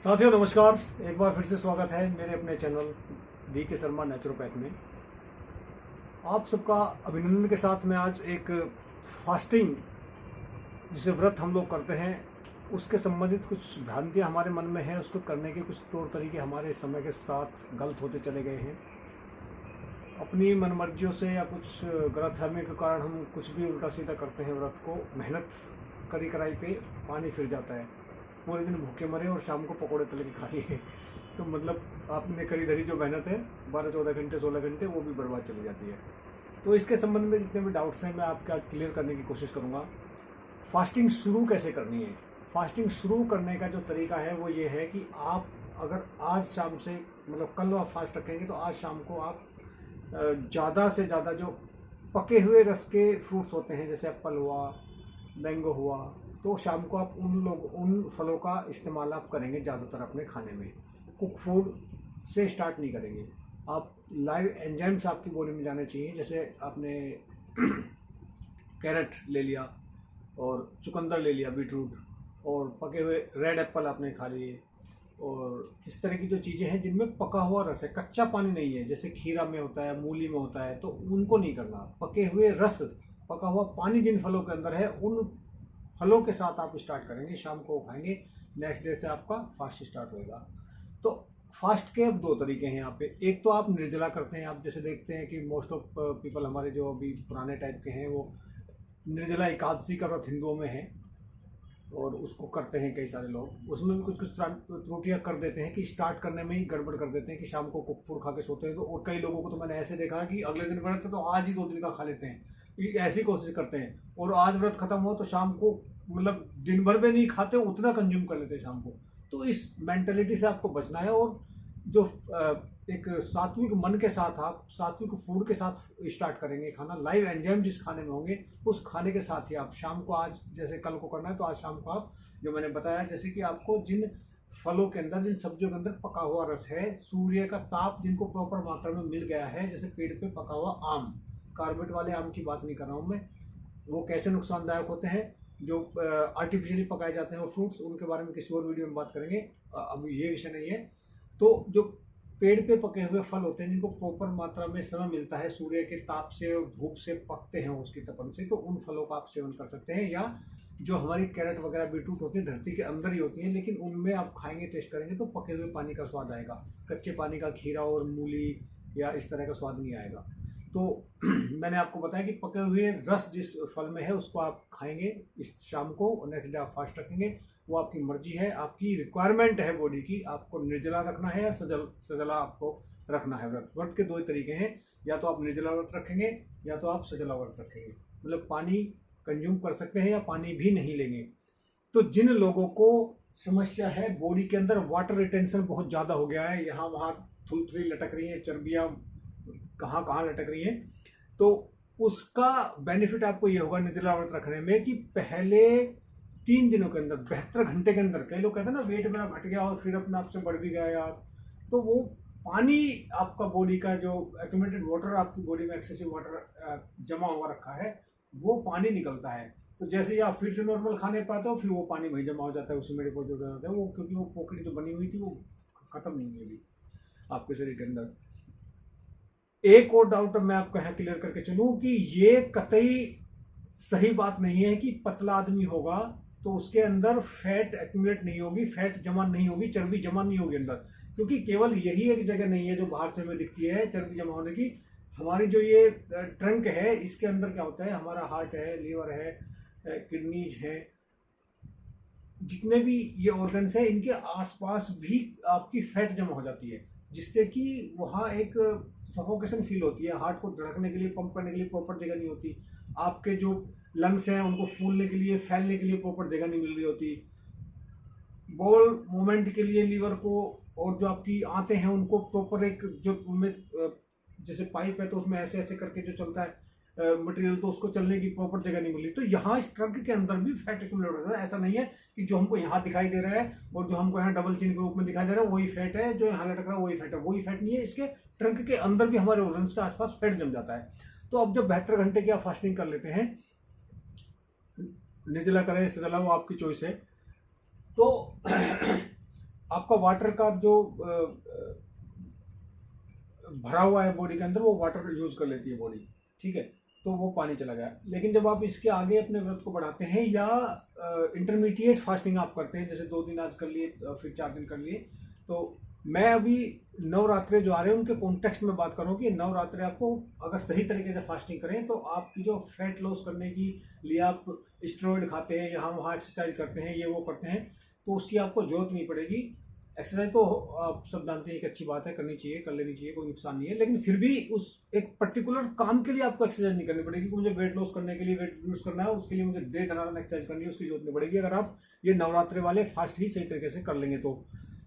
साथियों नमस्कार। एक बार फिर से स्वागत है मेरे अपने चैनल डी के शर्मा नेचुरोपैथ में। आप सबका अभिनंदन के साथ मैं आज एक फास्टिंग जिसे व्रत हम लोग करते हैं उसके संबंधित कुछ भ्रांतियां हमारे मन में है, उसको करने के कुछ तौर तरीके हमारे समय के साथ गलत होते चले गए हैं। अपनी मनमर्जियों से या कुछ गलतफहमी के कारण हम कुछ भी उल्टा सीधा करते हैं। व्रत को मेहनत करी कराई पे पानी फिर जाता है। पूरे दिन भूखे मरे और शाम को पकौड़े तले के खा लिए तो मतलब आपने करी धरी जो मेहनत है 12-14 घंटे 16 घंटे वो भी बर्बाद चली जाती है। तो इसके संबंध में जितने भी डाउट्स हैं मैं आपके आज क्लियर करने की कोशिश करूँगा। फास्टिंग शुरू कैसे करनी है। फास्टिंग शुरू करने का जो तरीका है वो ये है कि आप अगर आज शाम से मतलब कल आप फास्ट रखेंगे तो आज शाम को आप ज़्यादा से ज़्यादा जो पके हुए रस के फ्रूट्स होते हैं जैसे एप्पल हुआ, मैंगो हुआ, तो शाम को आप उन फलों का इस्तेमाल आप करेंगे ज़्यादातर अपने खाने में। कुक फूड से स्टार्ट नहीं करेंगे आप। लाइव एंजाइम्स आपकी बॉडी में जाने चाहिए। जैसे आपने कैरेट ले लिया और चुकंदर ले लिया, बीटरूट, और पके हुए रेड एप्पल आपने खा लिए, और इस तरह की जो चीज़ें हैं जिनमें पका हुआ रस है, कच्चा पानी नहीं है, जैसे खीरा में होता है, मूली में होता है, तो उनको नहीं करना। पके हुए रस, पका हुआ पानी जिन फलों के अंदर है उन फलों के साथ आप स्टार्ट करेंगे, शाम को खाएंगे, नेक्स्ट डे से आपका फास्ट स्टार्ट होएगा। तो फास्ट के अब 2 तरीके हैं यहाँ पे। एक तो आप निर्जला करते हैं। आप जैसे देखते हैं कि मोस्ट ऑफ पीपल हमारे जो अभी पुराने टाइप के हैं वो निर्जला एकादशी का व्रत हिंदुओं में है और उसको करते हैं कई सारे लोग। उसमें भी कुछ कुछ त्रुटियां कर देते हैं कि स्टार्ट करने में ही गड़बड़ कर देते हैं कि शाम को कुक फूड खा के सोते हैं। तो और कई लोगों को तो मैंने ऐसे देखा कि अगले दिन व्रत है तो आज ही 2 दिन का खा लेते हैं, ऐसी कोशिश करते हैं, और आज व्रत खत्म हो तो शाम को मतलब दिन भर में नहीं खाते, उतना कंज्यूम कर लेते हैं शाम को। तो इस मेंटेलिटी से आपको बचना है और जो एक सात्विक मन के साथ आप सात्विक फूड के साथ स्टार्ट करेंगे खाना। लाइव एंजाइम जिस खाने में होंगे उस खाने के साथ ही आप शाम को, आज जैसे कल को करना है तो आज शाम को आप जो मैंने बताया, जैसे कि आपको जिन फलों के अंदर, जिन सब्जियों के अंदर पका हुआ रस है, सूर्य का ताप जिनको प्रॉपर मात्रा में मिल गया है, जैसे पेड़ पे पका हुआ आम, कार्बेट वाले आम की बात नहीं कर रहा हूँ मैं, वो कैसे नुकसानदायक होते हैं, जो आर्टिफिशियली पकाए जाते हैं वो फ्रूट्स, उनके बारे में किसी और वीडियो में बात करेंगे, अब ये विषय नहीं है। तो जो पेड़ पे पके हुए फल होते हैं जिनको प्रॉपर मात्रा में समय मिलता है सूर्य के ताप से और धूप से पकते हैं उसकी तपन से, तो उन फलों का आप सेवन कर सकते हैं। या जो हमारी कैरेट वगैरह बीटरूट होती है धरती के अंदर ही होती हैं, लेकिन उनमें आप खाएंगे, टेस्ट करेंगे तो पके हुए पानी का स्वाद आएगा। कच्चे पानी का खीरा और मूली या इस तरह का स्वाद नहीं आएगा। तो मैंने आपको बताया कि पके हुए रस जिस फल में है उसको आप खाएंगे इस शाम को, नेक्स्ट डे आप फास्ट रखेंगे, वो आपकी मर्जी है, आपकी रिक्वायरमेंट है बॉडी की। आपको निर्जला रखना है या सजला आपको रखना है। व्रत के 2 ही तरीके हैं, या तो आप निर्जला व्रत रखेंगे या तो आप सजला व्रत रखेंगे। मतलब पानी कंज्यूम कर सकते हैं या पानी भी नहीं लेंगे। तो जिन लोगों को समस्या है बॉडी के अंदर वाटर रिटेंशन बहुत ज़्यादा हो गया है, यहाँ वहाँ थुलथुली लटक रही है, चर्बियाँ कहाँ कहाँ लटक रही है, तो उसका बेनिफिट आपको ये होगा निर्जला व्रत रखने में कि पहले 3 दिनों के अंदर 72 घंटे के अंदर, कई लोग कहते हैं ना वेट मेरा घट गया और फिर अपने आप से बढ़ भी गया यार, तो वो पानी आपका बॉडी का जो एक्यूमुलेटेड वाटर, आपकी बॉडी में एक्सेसिव वाटर जमा हुआ रखा है, वो पानी निकलता है। तो जैसे ही आप फिर से नॉर्मल खाने पाते हो फिर वो पानी वहीं जमा हो जाता है, उसी में डिपोजिट हो जाता है वो, क्योंकि वो पोखरी जो बनी हुई थी वो खत्म नहीं हुई अभी आपके शरीर के अंदर। एक और डाउट मैं आपको यहाँ क्लियर करके चलूँ कि ये कतई सही बात नहीं है कि पतला आदमी होगा तो उसके अंदर फैट एक्यूमुलेट नहीं होगी, फैट जमा नहीं होगी, चर्बी जमा नहीं होगी अंदर, क्योंकि केवल यही एक जगह नहीं है जो बाहर से हमें दिखती है चर्बी जमा होने की। हमारी जो ये ट्रंक है इसके अंदर क्या होता है, हमारा हार्ट है, लीवर है, किडनीज है, जितने भी ये ऑर्गन्स है इनके आसपास भी आपकी फैट जमा हो जाती है, जिससे कि वहाँ एक सफोकेशन फील होती है। हार्ट को धड़कने के लिए, पंप करने के लिए प्रॉपर जगह नहीं होती। आपके जो लंग्स हैं उनको फूलने के लिए, फैलने के लिए प्रॉपर जगह नहीं मिल रही होती। बॉल मूवमेंट के लिए लीवर को, और जो आपकी आंतें हैं उनको प्रॉपर एक जो उनमें जैसे पाइप है तो उसमें ऐसे ऐसे करके जो चलता है मटेरियल, तो उसको चलने की प्रॉपर जगह नहीं मिली। तो यहाँ इस ट्रंक के अंदर भी फैट एक्यूमुलेट होता है। ऐसा नहीं है कि जो हमको यहाँ दिखाई दे रहा है और जो हमको यहाँ डबल चिन के रूप में दिखाई दे रहा है वही फैट है, जो यहाँ लटक रहा है वही फैट है, वही फैट नहीं है। इसके ट्रंक के अंदर भी हमारे ऑर्गन्स के आसपास फैट जम जाता है। तो अब जब 72 घंटे की आप फास्टिंग कर लेते हैं, निर्जला करें सजला, वो आपकी चॉइस है, तो आपका वाटर का जो भरा हुआ है बॉडी के अंदर, वो वाटर यूज़ कर लेती है बॉडी, ठीक है, तो वो पानी चला गया। लेकिन जब आप इसके आगे अपने व्रत को बढ़ाते हैं या इंटरमीडिएट फास्टिंग आप करते हैं, जैसे 2 दिन आज कर लिए फिर 4 दिन कर लिए, तो मैं अभी नवरात्रे जो आ रहे हैं उनके कॉन्टेक्स्ट में बात कर रहा हूँ कि नवरात्रे आपको अगर सही तरीके से फास्टिंग करें तो आपकी जो फैट लॉस करने की लिए आप स्टेरॉइड खाते हैं, यहाँ वहाँ एक्सरसाइज करते हैं, ये वो करते हैं, तो उसकी आपको जरूरत नहीं पड़ेगी। एक्सरसाइज तो आप सब जानते हैं कि अच्छी बात है, करनी चाहिए, कर लेनी चाहिए, कोई नुकसान नहीं है, लेकिन फिर भी उस एक पर्टिकुलर काम के लिए आपको एक्सरसाइज नहीं करनी पड़ेगी कि मुझे वेट लॉस करने के लिए, वेट रिड्यूस करना है, उसके लिए मुझे डे दनादन एक्सरसाइज करनी है, उसकी जरूरत नहीं पड़ेगी अगर आप ये नवरात्रे वाले फास्ट ही सही तरीके से कर लेंगे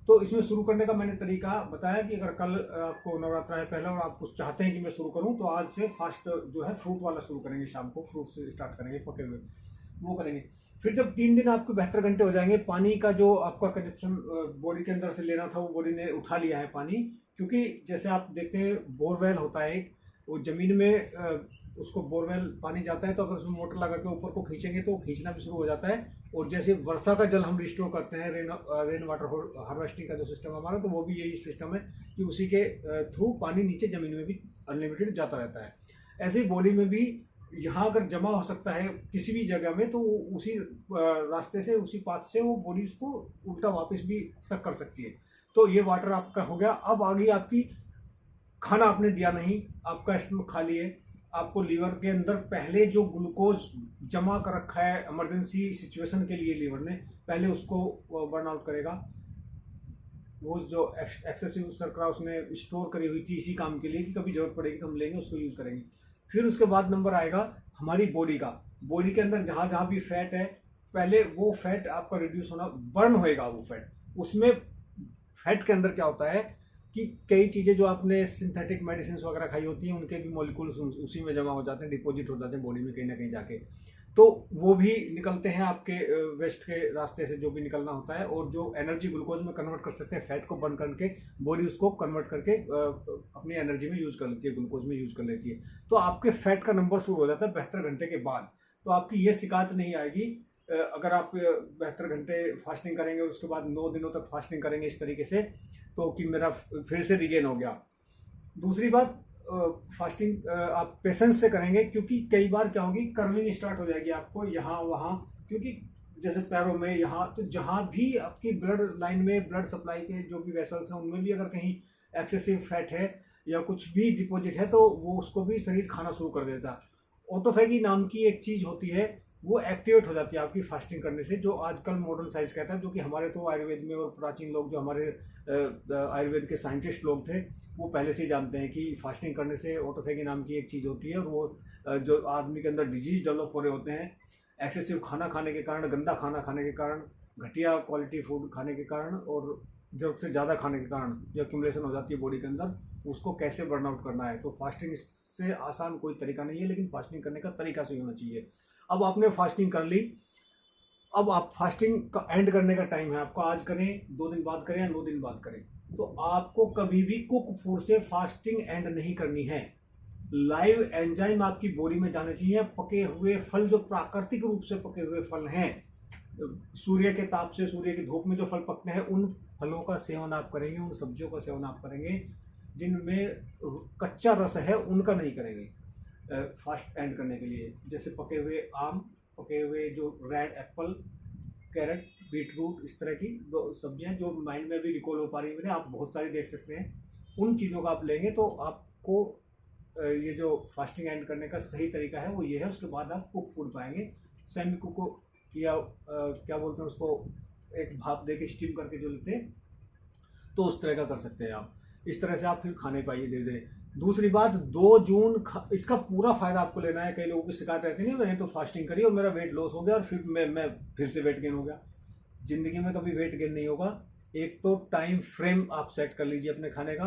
तो इसमें शुरू करने का मैंने तरीका बताया कि अगर कल आपको नवरात्रा है पहला और आप कुछ चाहते हैं कि मैं शुरू करूं, तो आज से फास्ट जो है फ्रूट वाला शुरू करेंगे, शाम को फ्रूट से स्टार्ट करेंगे, पके हुए वो करेंगे। फिर जब 3 दिन आपके 72 घंटे हो जाएंगे, पानी का जो आपका कंजप्शन बॉडी के अंदर से लेना था वो बॉडी ने उठा लिया है पानी, क्योंकि जैसे आप देखते हैं बोरवेल होता है एक, वो ज़मीन में उसको बोरवेल पानी जाता है, तो अगर उसमें मोटर लगा के ऊपर को खींचेंगे तो खींचना भी शुरू हो जाता है। और जैसे वर्षा का जल हम रिस्टोर करते हैं, रेन वाटर हार्वेस्टिंग का जो सिस्टम हमारा, तो वो भी यही सिस्टम है कि उसी के थ्रू पानी नीचे ज़मीन में भी अनलिमिटेड जाता रहता है। ऐसे ही बॉडी में भी यहाँ अगर जमा हो सकता है किसी भी जगह में, तो उसी रास्ते से, उसी पाथ से वो बॉडी उसको उल्टा वापस भी सक कर सकती है। तो ये वाटर आपका हो गया। अब आ गई आपकी, खाना आपने दिया नहीं, आपका स्टमक खाली है, आपको लीवर के अंदर पहले जो ग्लूकोज जमा कर रखा है इमरजेंसी सिचुएशन के लिए, लीवर ने पहले उसको बर्न आउट करेगा। वो जो एक्सेसिव शर्करा उसने स्टोर करी हुई थी इसी काम के लिए कि कभी जरूरत पड़ेगी तो हम लेंगे, उसको यूज करेंगे। फिर उसके बाद नंबर आएगा हमारी बॉडी का। बॉडी के अंदर जहाँ जहाँ भी फैट है, पहले वो फैट आपका रिड्यूस होना, बर्न होएगा वो फैट। उसमें फैट के अंदर क्या होता है कि कई चीज़ें जो आपने सिंथेटिक मेडिसिन वगैरह खाई होती हैं, उनके भी मॉलिक्यूल्स उसी में जमा हो जाते हैं, डिपॉजिट हो जाते हैं बॉडी में कहीं ना कहीं जाके, तो वो भी निकलते हैं आपके वेस्ट के रास्ते से, जो भी निकलना होता है, और जो एनर्जी ग्लूकोज में कन्वर्ट कर सकते हैं, फैट को बर्न करके बॉडी उसको कन्वर्ट करके अपनी एनर्जी में यूज कर लेती है, ग्लूकोज में यूज कर लेती है। तो आपके फैट का नंबर शुरू हो जाता है 72 घंटे के बाद। तो आपकी ये शिकायत नहीं आएगी अगर आप 72 घंटे फास्टिंग करेंगे, उसके बाद 9 दिनों तक फास्टिंग करेंगे इस तरीके से, तो कि मेरा फिर से रिगेन हो गया। दूसरी बात, फास्टिंग आप पेशेंस से करेंगे, क्योंकि कई बार क्या होगी, कर्विंग स्टार्ट हो जाएगी आपको यहाँ वहाँ, क्योंकि जैसे पैरों में यहाँ, तो जहाँ भी आपकी ब्लड लाइन में, ब्लड सप्लाई के जो भी वेसल्स हैं उनमें भी अगर कहीं एक्सेसिव फैट है या कुछ भी डिपॉजिट है, तो वो उसको भी शरीर खाना शुरू कर देता है। ऑटोफैगी नाम की एक चीज़ होती है, वो एक्टिवेट हो जाती है आपकी फास्टिंग करने से, जो आजकल मॉडर्न साइंस कहता है, जो कि हमारे तो आयुर्वेद में और प्राचीन लोग जो हमारे आयुर्वेद के साइंटिस्ट लोग थे, वो पहले से ही जानते हैं कि फास्टिंग करने से ऑटोफैगी नाम की एक चीज़ होती है, और वो जो आदमी के अंदर डिजीज डेवलप हो रहे होते हैं एक्सेसिव खाना खाने के कारण, गंदा खाना खाने के कारण, घटिया क्वालिटी फूड खाने के कारण, और जरूरत से ज़्यादा खाने के कारण जो एक्यूमुलेशन हो जाती है बॉडी के अंदर, उसको कैसे बर्न आउट करना है। तो फास्टिंग से आसान कोई तरीका नहीं है, लेकिन फास्टिंग करने का तरीका सही होना चाहिए। अब आपने फास्टिंग कर ली, अब आप फास्टिंग का एंड करने का टाइम है आपका, आज करें, 2 दिन बाद करें या 9 दिन बाद करें, तो आपको कभी भी कुक फूड से फास्टिंग एंड नहीं करनी है। लाइव एंजाइम आपकी बॉडी में जाने चाहिए। पके हुए फल, जो प्राकृतिक रूप से पके हुए फल हैं, सूर्य के ताप से, सूर्य की धूप में जो फल पकते हैं, उन फलों का सेवन आप करेंगे, उन सब्जियों का सेवन आप करेंगे। जिनमें कच्चा रस है उनका नहीं करेंगे फास्ट एंड करने के लिए। जैसे पके हुए आम, पके हुए जो रेड एप्पल, कैरेट, बीटरूट, इस तरह की दो सब्जियां जो माइंड में भी रिकॉल हो पा रही है, आप बहुत सारी देख सकते हैं, उन चीज़ों का आप लेंगे तो आपको ये जो फास्टिंग एंड करने का सही तरीका है वो ये है। उसके बाद आप कुक फूड पाएंगे, सेमी कुक या क्या बोलते हैं उसको, एक भाप दे के स्टीम करके जो लेते हैं, तो उस तरह का कर सकते हैं आप। इस तरह से आप फिर खाने पाइए धीरे धीरे। दूसरी बात, 2 जून इसका पूरा फायदा आपको लेना है। कई लोगों की शिकायत रहती है, मैंने तो फास्टिंग करी और मेरा वेट लॉस हो गया और फिर मैं फिर से वेट गेन हो गया। जिंदगी में कभी वेट गेन नहीं होगा। एक तो टाइम फ्रेम आप सेट कर लीजिए अपने खाने का।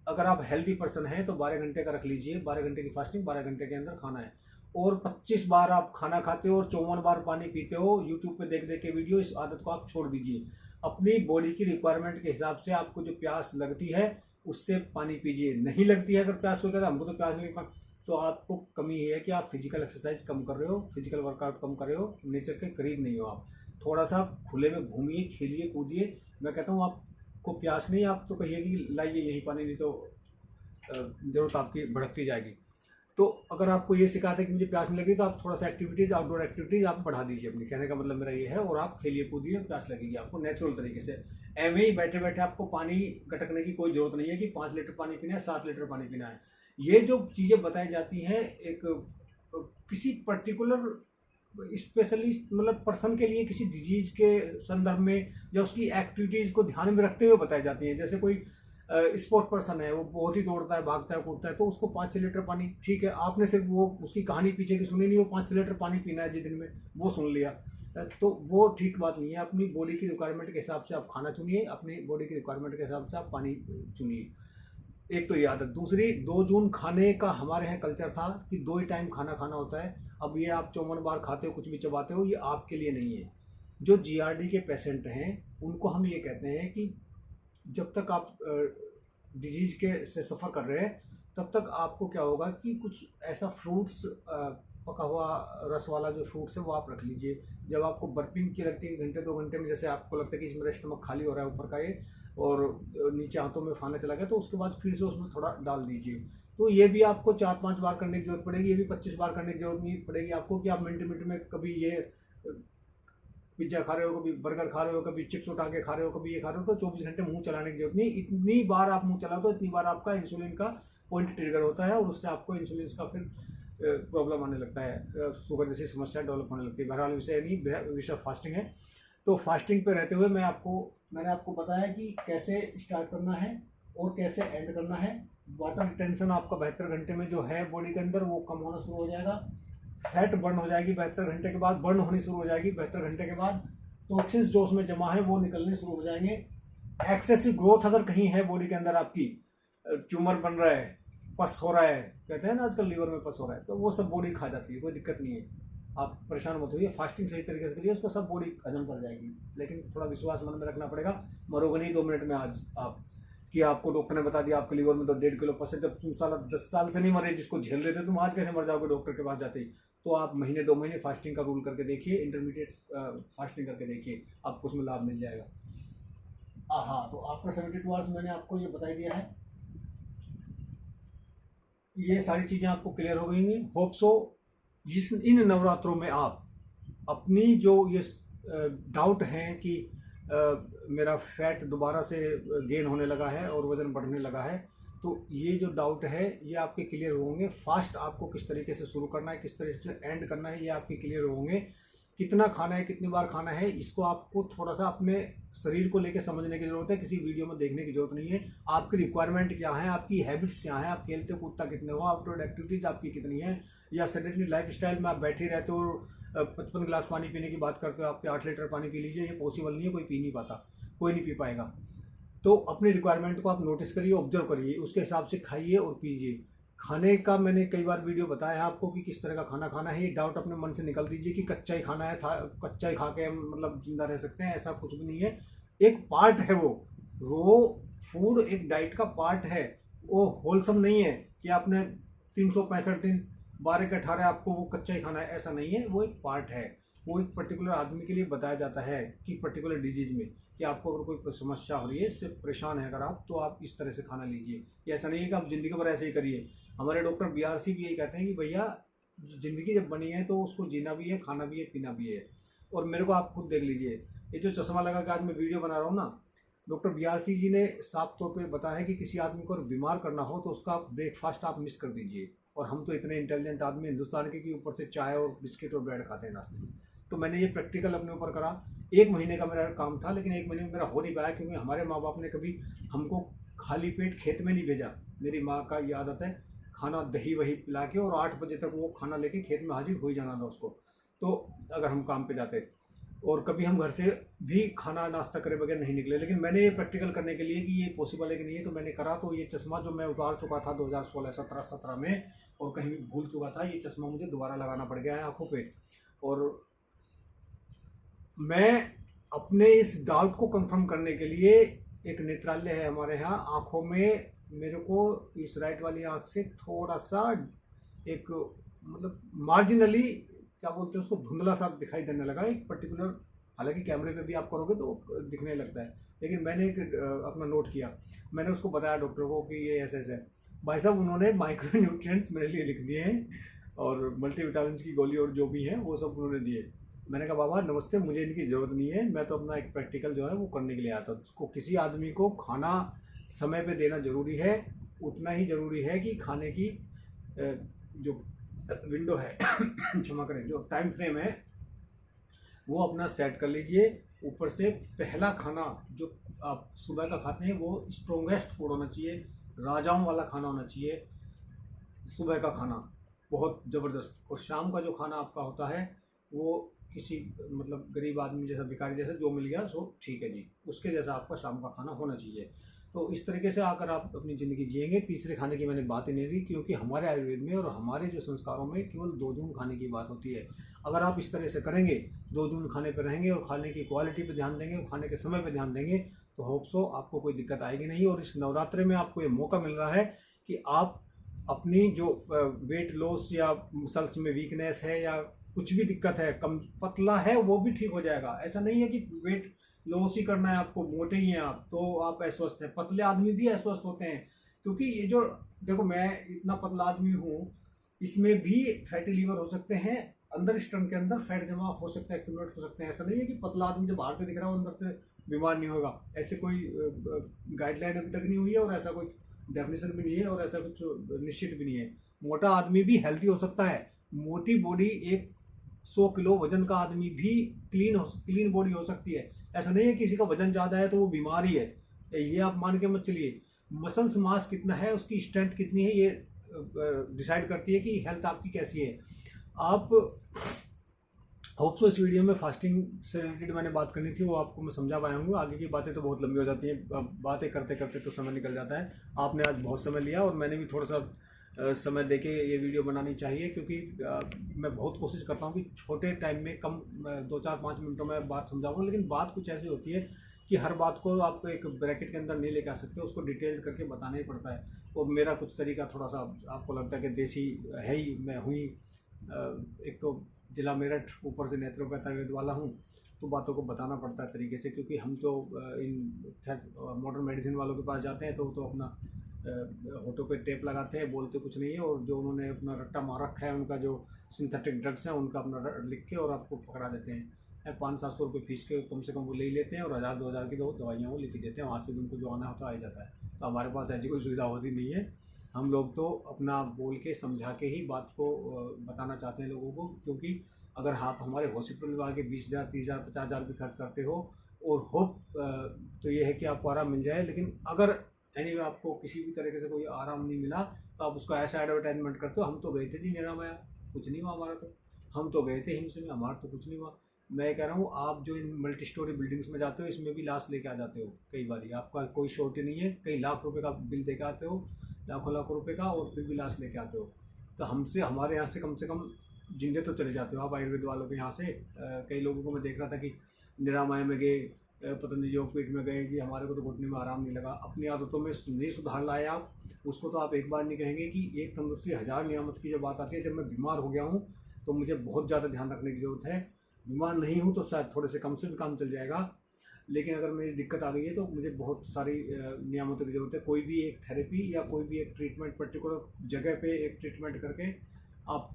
अगर आप हेल्दी पर्सन हैं तो 12 घंटे का रख लीजिए, 12 घंटे की फास्टिंग, 12 घंटे के अंदर खाना है। और 25 बार आप खाना खाते हो और 54 बार पानी पीते हो यूट्यूब पे देख देख के वीडियो, इस आदत को आप छोड़ दीजिए। अपनी बॉडी की रिक्वायरमेंट के हिसाब से आपको जो प्यास लगती है उससे पानी पीजिए। नहीं लगती है अगर प्यास को, कहता हमको तो प्यास नहीं, तो आपको कमी है कि आप फिजिकल एक्सरसाइज कम कर रहे हो, फिजिकल वर्कआउट कम कर रहे हो, नेचर के करीब नहीं हो। आप थोड़ा सा खुले में घूमिए, खेलिए, कूदिए। मैं कहता हूँ आप आपको प्यास नहीं, आप तो कहिए कि लाइए यही पानी, नहीं तो ज़रूरत आपकी भड़कती जाएगी। तो अगर आपको ये शिकायत है कि मुझे प्यास नहीं लगी, तो आप थोड़ा सा एक्टिविटीज़, आउटडोर एक्टिविटीज़ आप बढ़ा दीजिए अपनी। कहने का मतलब मेरा ये है, और आप खेलिए कूदिए, प्यास लगेगी आपको नेचुरल तरीके से। एवं ही बैठे बैठे आपको पानी गटकने की कोई ज़रूरत नहीं है कि 5 लीटर पानी पीना है, 7 लीटर पानी पीना है। ये जो चीज़ें बताई जाती हैं एक किसी पर्टिकुलर स्पेशली मतलब पर्सन के लिए, किसी डिजीज के संदर्भ में या उसकी एक्टिविटीज़ को ध्यान में रखते हुए बताई जाती हैं। जैसे कोई स्पोर्ट पर्सन है, वो बहुत ही दौड़ता है, भागता है, कूदता है, तो उसको 5-6 लीटर पानी, ठीक है, आपने सिर्फ वो उसकी कहानी पीछे की सुनी नहीं, वो 5-6 लीटर पानी पीना है दिन में, वो सुन लिया, तो वो ठीक बात नहीं है। अपनी बॉडी की रिक्वायरमेंट के हिसाब से आप खाना चुनिए, अपनी बॉडी की रिक्वायरमेंट के हिसाब से आप पानी चुनिए। एक तो ये आदत। दूसरी, 2 जून खाने का हमारे यहाँ कल्चर था कि 2 ही टाइम खाना खाना होता है। अब ये आप 54 बार खाते हो, कुछ भी चबाते हो, ये आपके लिए नहीं है। जो जीआरडी के पेशेंट हैं उनको हम ये कहते हैं कि जब तक आप डिजीज के से सफ़र कर रहे हैं, तब तक आपको क्या होगा कि कुछ ऐसा फ्रूट्स, पका हुआ रस वाला जो फ्रूट्स है वो आप रख लीजिए। जब आपको बर्पिंग की लगती है घंटे 2 घंटे में, जैसे आपको लगता है कि मेरा स्टमक खाली हो रहा है ऊपर का ये, और नीचे हाथों में खाना चला गया, तो उसके बाद फिर से उसमें थोड़ा डाल दीजिए। तो ये भी आपको 4-5 बार करने की जरूरत पड़ेगी, ये भी 25 बार करने की जरूरत नहीं पड़ेगी आपको कि आप मिनट मिनट में कभी ये पिज्जा खा रहे हो, कभी बर्गर खा रहे हो, कभी चिप्स उठा के खा रहे हो, कभी ये खा रहे हो, तो 24 घंटे मुंह चलाने की जरूरत नहीं। इतनी बार आप मुंह चलाओ तो इतनी बार आपका इंसुलिन का पॉइंट ट्रिगर होता है, और उससे आपको इंसुलिन का फिर प्रॉब्लम आने लगता है, शुगर जैसी समस्या डेवलप होने लगती है। बहरहाल विषय नहीं, विषय फास्टिंग है। तो फास्टिंग पे रहते हुए मैंने आपको बताया कि कैसे स्टार्ट करना है और कैसे एंड करना है। वाटर रिटेंशन आपका 72 घंटे में जो है बॉडी के अंदर, वो कम होना शुरू हो जाएगा। फैट बर्न हो जाएगी 72 घंटे के बाद, बर्न होनी शुरू हो जाएगी 72 घंटे के बाद। टॉक्सिन्स जो उसमें जमा है वो निकलने शुरू हो जाएंगे। एक्सेसिव ग्रोथ अगर कहीं है बॉडी के अंदर, आपकी ट्यूमर बन रहा है, पस हो रहा है, कहते हैं ना आजकल लीवर में पस हो रहा है, तो वो सब बॉडी खा जाती है, कोई दिक्कत नहीं है। आप परेशान मत होइए, फास्टिंग सही तरीके से करिए, उसको सब बॉडी हजम कर जाएगी। लेकिन थोड़ा विश्वास मन में रखना पड़ेगा, मरोगे नहीं 2 मिनट में आज आप, कि आपको डॉक्टर ने बता दिया आपके लीवर में तो 1.5 किलो पस है। जब तुम साला 10 साल से नहीं मरे, जिसको झेल रहे थे, तुम आज कैसे मर जाओगे डॉक्टर के पास जाते ही? तो आप महीने 2 महीने फास्टिंग का रूल करके देखिए, इंटरमीडिएट फास्टिंग करके देखिए, आपको उसमें लाभ मिल जाएगा। हाँ, तो आफ्टर 72 आवर्स मैंने आपको ये बता दिया है। ये सारी चीज़ें आपको क्लियर हो गई हैं, होप सो। इन नवरात्रों में आप अपनी जो ये डाउट हैं कि मेरा फैट दोबारा से गेन होने लगा है और वज़न बढ़ने लगा है, तो ये जो डाउट है ये आपके क्लियर होंगे। फास्ट आपको किस तरीके से शुरू करना है, किस तरीके से एंड करना है, ये आपके क्लियर होंगे। कितना खाना है, कितनी बार खाना है, इसको आपको थोड़ा सा अपने शरीर को लेकर समझने की ज़रूरत है, किसी वीडियो में देखने की ज़रूरत नहीं है। आपकी रिक्वायरमेंट क्या है, आपकी हैबिट्स क्या है, आप खेलते कूदता कितने हो, आउटडोर एक्टिविटीज़ आपकी कितनी है, या सेडेंटरी लाइफस्टाइल में आप बैठे रहते हो, 55 गिलास पानी पीने की बात करते हो, आपके 8 लीटर पानी पी लीजिए, ये पॉसिबल नहीं है, कोई पी नहीं पाता, कोई नहीं पी पाएगा। तो अपनी रिक्वायरमेंट को आप नोटिस करिए, ऑब्जर्व करिए, उसके हिसाब से खाइए और पीजिए। खाने का मैंने कई बार वीडियो बताया है आपको कि किस तरह का खाना खाना है। ये डाउट अपने मन से निकाल दीजिए कि कच्चा ही खाना है, कच्चा ही खा के मतलब जिंदा रह सकते हैं, ऐसा कुछ भी नहीं है। एक पार्ट है वो, रो फूड एक डाइट का पार्ट है, वो होलसम नहीं है कि आपने 365 दिन 12 के 18 आपको वो कच्चा ही खाना है, ऐसा नहीं है। वो एक पार्ट है, वो एक पर्टिकुलर आदमी के लिए बताया जाता है कि पर्टिकुलर डिजीज में, कि आपको अगर कोई समस्या हो रही है, इससे परेशान है अगर आप, तो आप इस तरह से खाना लीजिए। ये ऐसा नहीं है कि आप ज़िंदगी भर ऐसे ही करिए। हमारे डॉक्टर BRC भी यही कहते हैं कि भैया ज़िंदगी जब बनी है तो उसको जीना भी है, खाना भी है, पीना भी है। और मेरे को आप खुद देख लीजिए, ये जो चश्मा लगा के आज मैं वीडियो बना रहा हूँ ना, डॉक्टर BRC जी ने साफ तौर पर बताया है कि किसी आदमी को अगर बीमार करना हो तो उसका ब्रेकफास्ट आप मिस कर दीजिए। और हम तो इतने इंटेलिजेंट आदमी हिंदुस्तान के कि ऊपर से चाय और बिस्किट और ब्रेड खाते हैं नाश्ते में। तो मैंने ये प्रैक्टिकल अपने ऊपर करा। 1 महीने का मेरा काम था, लेकिन 1 महीने में मेरा हो नहीं पाया, क्योंकि हमारे माँ बाप ने कभी हमको खाली पेट खेत में नहीं भेजा। मेरी माँ का ये आदत है, खाना दही वही पिला के और 8 बजे तक वो खाना लेके खेत में हाजिर हो ही जाना था उसको, तो अगर हम काम पे जाते। और कभी हम घर से भी खाना नाश्ता करे बगैर नहीं निकले। लेकिन मैंने ये प्रैक्टिकल करने के लिए कि ये पॉसिबल है कि नहीं है, तो मैंने करा। तो ये चश्मा जो मैं उतार चुका था 2016-17 में, और कहीं भी भूल चुका था, ये चश्मा मुझे दोबारा लगाना पड़ गया है आँखों पे। और मैं अपने इस डाउट को कंफर्म करने के लिए, एक नेत्रालय है हमारे यहाँ आँखों में, मेरे को इस राइट वाली आँख से थोड़ा सा एक मतलब मार्जिनली क्या बोलते हैं उसको, धुंधला सा दिखाई देने लगा एक पर्टिकुलर हालांकि कैमरे पे भी आप करोगे तो दिखने लगता है, लेकिन मैंने एक अपना नोट किया, मैंने उसको बताया डॉक्टर को कि ये ऐसे ऐसे है। भाई साहब उन्होंने माइक्रो न्यूट्रिएंट्स मेरे लिए लिख दिए हैं और मल्टीविटामिन की गोली और जो भी है वो सब उन्होंने दिए। मैंने कहा बाबा नमस्ते, मुझे इनकी ज़रूरत नहीं है, मैं तो अपना एक प्रैक्टिकल जो है वो करने के लिए आता हूँ। उसको किसी आदमी को खाना समय पे देना ज़रूरी है, उतना ही ज़रूरी है कि खाने की जो विंडो है क्षमा करें, जो टाइम फ्रेम है वो अपना सेट कर लीजिए। ऊपर से पहला खाना जो आप सुबह का खाते हैं वो स्ट्रोंगेस्ट फूड होना चाहिए, राजाओं वाला खाना होना चाहिए सुबह का खाना, बहुत ज़बरदस्त। और शाम का जो खाना आपका होता है वो किसी मतलब गरीब आदमी जैसा, भिखारी जैसा जो मिल गया सो ठीक है जी, उसके जैसा आपका शाम का खाना होना चाहिए। तो इस तरीके से आकर आप अपनी ज़िंदगी जिएंगे। तीसरे खाने की मैंने बात ही नहीं की, क्योंकि हमारे आयुर्वेद में और हमारे जो संस्कारों में केवल 2 जून खाने की बात होती है। अगर आप इस तरह से करेंगे, 2 जून खाने पर रहेंगे और खाने की क्वालिटी पर ध्यान देंगे और खाने के समय पर ध्यान देंगे, तो होप सो आपको कोई दिक्कत आएगी नहीं। और इस नवरात्रि में आपको ये मौका मिल रहा है कि आप अपनी जो वेट लॉस या मसल्स में वीकनेस है या कुछ भी दिक्कत है, कम पतला है, वो भी ठीक हो जाएगा। ऐसा नहीं है कि वेट लॉस ही करना है आपको, मोटे ही हैं आप तो आप अस्वस्थ हैं। पतले आदमी भी अस्वस्थ होते हैं, क्योंकि ये जो देखो मैं इतना पतला आदमी हूँ, इसमें भी फैटी लीवर हो सकते हैं, अंदर स्टमक के अंदर फैट जमा हो सकता है, एक्यूमुलेट हो सकते हैं। ऐसा नहीं है कि पतला आदमी जो बाहर से दिख रहा है वो अंदर से बीमार नहीं होगा। ऐसे कोई गाइडलाइन अभी तक नहीं हुई है और ऐसा कोई डेफिनेशन भी नहीं है और ऐसा कुछ निश्चित भी नहीं है। मोटा आदमी भी हेल्थी हो सकता है। मोटी बॉडी, एक 100 किलो वजन का आदमी भी क्लीन बॉडी हो सकती है। ऐसा नहीं है किसी का वजन ज़्यादा है तो वो बीमार ही है, ये आप मान के मत चलिए। मसल्स मास कितना है, उसकी स्ट्रेंथ कितनी है, ये डिसाइड करती है कि हेल्थ आपकी कैसी है। आप होप सो इस वीडियो में फास्टिंग से रिलेटेड मैंने बात करनी थी, वो आपको मैं समझा पाया हूँ। आगे की बातें तो बहुत लंबी हो जाती हैं, बातें करते करते तो समय निकल जाता है। आपने आज बहुत समय लिया और मैंने भी थोड़ा सा समय देके ये वीडियो बनानी चाहिए, क्योंकि मैं बहुत कोशिश करता हूँ कि छोटे टाइम में कम 2-4-5 मिनटों में बात समझाऊँ, लेकिन बात कुछ ऐसी होती है कि हर बात को आप एक ब्रैकेट के अंदर नहीं लेके आ सकते, उसको डिटेल करके बताना ही पड़ता है। और मेरा कुछ तरीका थोड़ा सा आपको लगता है कि देसी है ही, मैं हुई एक तो जिला मेरठ, ऊपर से नेत्रोपैथ आयुर्वेद वाला हूँ, तो बातों को बताना पड़ता है तरीके से, क्योंकि हम तो इन खैर मॉडर्न मेडिसिन वालों के पास जाते हैं तो अपना होठों पे टेप लगाते हैं, बोलते कुछ नहीं है, और जो उन्होंने अपना रट्टा मार रखा है उनका जो सिंथेटिक ड्रग्स हैं उनका अपना लिख के और आपको पकड़ा देते हैं। 500-700 रुपये फीस के कम से कम वो ले ही लेते हैं और 1000-2000 की दो दवाइयाँ वो लिख ही देते हैं, वहाँ से भी उनको जो आना होता आ ही जाता है। तो हमारे पास ऐसी कोई सुविधा होती नहीं है। हम लोग तो अपना बोल के समझा के ही बात को बताना चाहते हैं लोगों को, क्योंकि अगर आप हमारे हॉस्पिटल में आके 20,000, 30,000, 50,000 भी खर्च करते हो और होप तो ये है कि आपको आराम मिल जाए, लेकिन अगर एनीवे आपको किसी भी तरीके से कोई आराम नहीं मिला तो आप उसका ऐसा एडवर्टाइजमेंट करते हो, हम तो गए थे जी निरामया, कुछ नहीं हुआ हमारा, तो हम तो गए थे हिम्स में, हमारा तो कुछ नहीं हुआ। मैं कह रहा हूँ आप जो इन मल्टी स्टोरी बिल्डिंग्स में जाते हो इसमें भी लाश लेके आ जाते हो, कई बार आपका कोई शॉर्ट नहीं है, कई लाख रुपए का बिल दे के आते हो, लाखों रुपए का, और फिर भी लाश लेके आते हो। तो हमसे, हमारे यहाँ से कम जिंदे तो चले जाते हो आप आयुर्वेद वालों के यहाँ से। कई लोगों को मैं देख रहा था कि निरामय में गए, पतंजलि योगपीठ में गए कि हमारे को तो घुटने में आराम नहीं लगा। अपनी आदतों में नहीं सुधार लाए आप, उसको तो आप एक बार नहीं कहेंगे कि एक तंदुरुस्ती 1000 नियामत की जो बात आती है। जब मैं बीमार हो गया हूँ तो मुझे बहुत ज़्यादा ध्यान रखने की ज़रूरत है। बीमार नहीं हूँ तो शायद थोड़े से कम से भी काम चल जाएगा, लेकिन अगर मेरी दिक्कत आ गई है तो मुझे बहुत सारी नियामतों की ज़रूरत है। कोई भी एक थेरेपी या कोई भी एक ट्रीटमेंट पर्टिकुलर जगह पे एक ट्रीटमेंट करके आप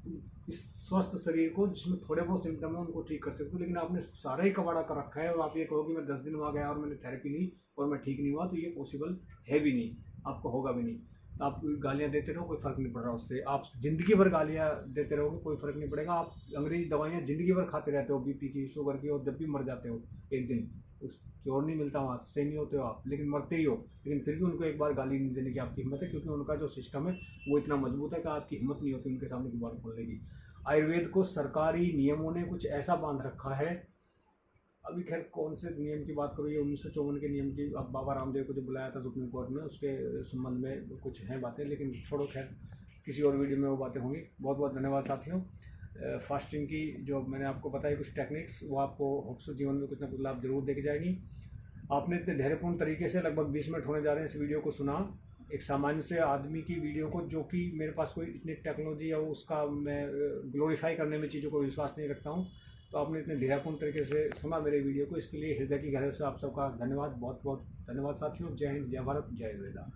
इस स्वस्थ शरीर को, जिसमें थोड़े बहुत सिम्टम है, उनको ठीक कर सकते हो। लेकिन आपने सारा ही कबाड़ा कर रखा है और आप ये कहो कि मैं 10 दिन वहाँ गया और मैंने थेरेपी ली और मैं ठीक नहीं हुआ, तो ये पॉसिबल है भी नहीं, आपको होगा भी नहीं। आप गालियाँ देते रहो, कोई फ़र्क नहीं पड़ रहा उससे। आप ज़िंदगी भर गालियाँ देते रहोगे, कोई फ़र्क नहीं पड़ेगा। आप अंग्रेजी दवाइयाँ ज़िंदगी भर खाते रहते हो, बीपी की, शुगर की, और जब भी मर जाते हो एक दिन, उस क्योर नहीं मिलता, वहाँ से नहीं होते हो आप, लेकिन मरते ही हो। लेकिन फिर भी उनको एक बार गाली नहीं देने की आपकी हिम्मत है, क्योंकि उनका जो सिस्टम है वो इतना मजबूत है कि आपकी हिम्मत नहीं होती उनके सामने दोबारा खोलने की। आयुर्वेद को सरकारी नियमों ने कुछ ऐसा बांध रखा है, अभी खैर कौन से नियम की बात करूँ, ये 1954 के नियम की, अब बाबा रामदेव को जो बुलाया था सुप्रीम कोर्ट में, उसके संबंध में कुछ हैं बातें, लेकिन छोड़ो, खैर किसी और वीडियो में वो बातें होंगी। बहुत बहुत धन्यवाद साथियों। फास्टिंग की जो मैंने आपको बताई कुछ टेक्निक्स, वो आपको होप्स जीवन में कुछ ना कुछ लाभ जरूर देके जाएगी। आपने इतने धैर्यपूर्ण तरीके से लगभग 20 मिनट होने जा रहे हैं इस वीडियो को सुना, एक सामान्य से आदमी की वीडियो को, जो कि मेरे पास कोई इतनी टेक्नोलॉजी या उसका मैं ग्लोरीफाई करने में चीज़ों को विश्वास नहीं रखता हूँ। तो आपने इतने धैर्यपूर्ण तरीके से सुना मेरे वीडियो को, इसके लिए हृदय की गहराई से आप सबका धन्यवाद, बहुत बहुत धन्यवाद साथियों। जय हिंद, जय भारत, जय वेदा।